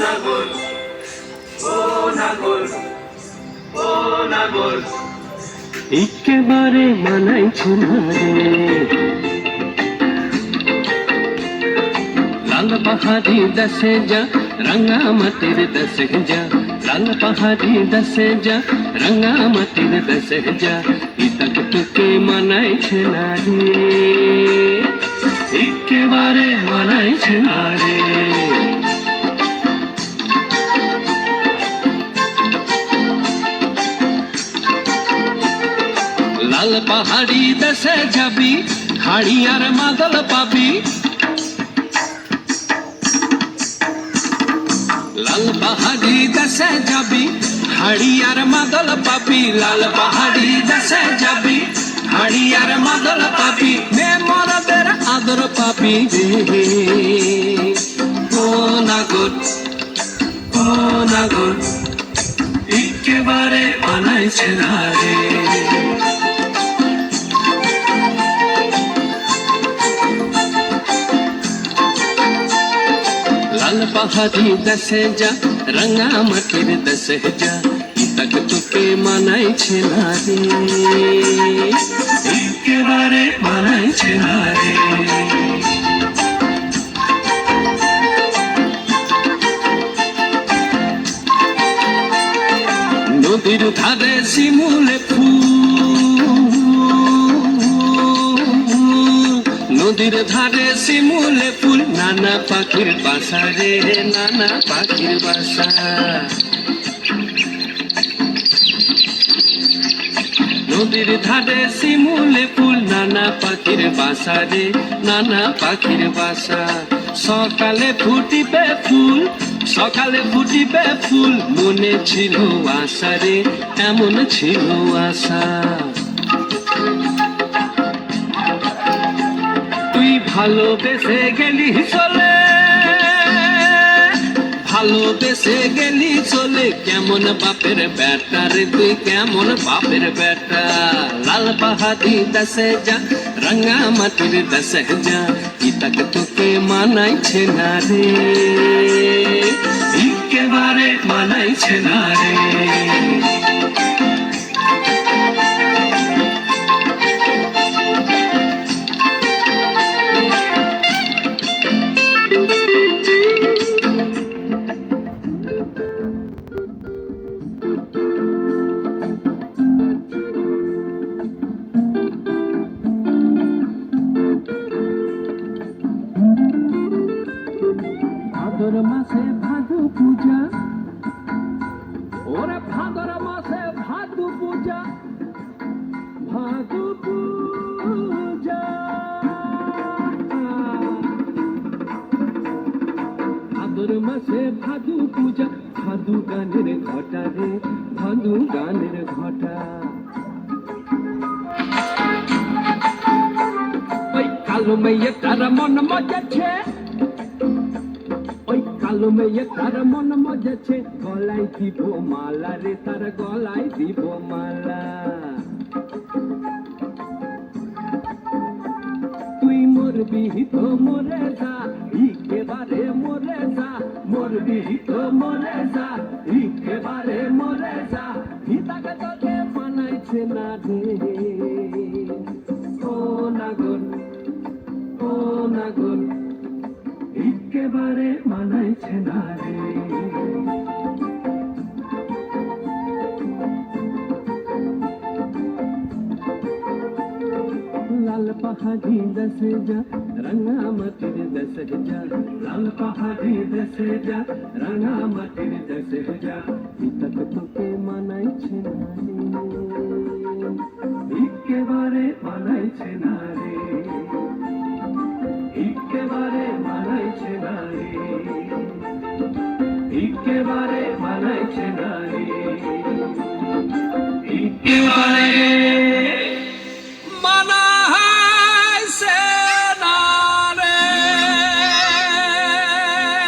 নাগর, ও নাগর, ও নাগর, একেবারে মানাইছে না রে। লাল পাহাড়ি দেশে যা, রাঙা মাটির দেশে যা, লাল পাহাড়ি দেশে যা, রাঙা মাটির দেশে যা, ইতাক তোকে মানাইছে না রে, একেবারে মানাইছে না রে। লাল পাহাড়ি দেশে যাবি, হাড়ি আর মাদল পাবি, লাল পাহাড়ি দেশে যাবি, হাড়ি আর মাদল পাবি, লাল পাহাড়ি দেশে যাবি, হাড়ি আর মাদল পাবি, মে মরদের আদর পাবি রে। ও নাগর, ও নাগর, একেবারে মানাইছে না রে। লাল পাহাড়ি দেশে যা, রাঙা মাটির দেশে যা, ইতাক তোকে মানাইছে না রে, একেবারে মানাইছে না রে। নদীর ধারে শিমুলে ফুল, নদীর ধারে শিমুলে ফুল, নানা পাখির বাসা রে, নানা পাখির বাসা। নদীর ধারে শিমুলে ফুল, নানা পাখির বাসা রে, নানা পাখির বাসা। সকালে ফুটিবে ফুল, সকালে ফুটিবে ফুল, মনে ছিল আশা রে, এমন ছিল আশা। তুই ভালোবেসে গেলি চলে, ভালোবেসে গেলি চলে, কেমন বাপের বেটা রে তুই, কেমন বাপের বেটা। লাল পাহাড়ি দেশে যা, রাঙা মাটির দেশে যা, ইতাক তোকে মানাইছে না রে, একেবারে মানাইছে না রে। ভাদর মাসে ভাদু পূজা, ওরে ভাদর মাসে ভাদু পূজা, ভাদু পূজা। ভাদর মাসে ভাদু পূজা, ভাদু গানের ঘটা রে, ভাদু গানের ঘটা। ওই কালো মেয়ে তার মন মজাছে, ওই কালো মেয়ে তার মন মজাছে, গলায় দিব মালা রে, তার গলায় দিব মালা। তুই মরবি তো মরে যা, একেবারে মরে যা, মরবি তো মরে যা, একেবারে মরে যা, ইতাকে তোকে মানাইছে না রে। ও নাগর, ও নাগর, একেবারে মানাইছে না রে। লাল পাহাড়ি দেশে যা, রাঙা মাটির দেশে যা, লাল পাহাড়ি দেশে যা, রাঙা মাটির দেশে যা, ইতাক তোকে মানাইছে না রে, একেবারে মানাইছে না রে, একেবারে মানাইছে না রে, একেবারে মানাইছে না রে, একেবারে।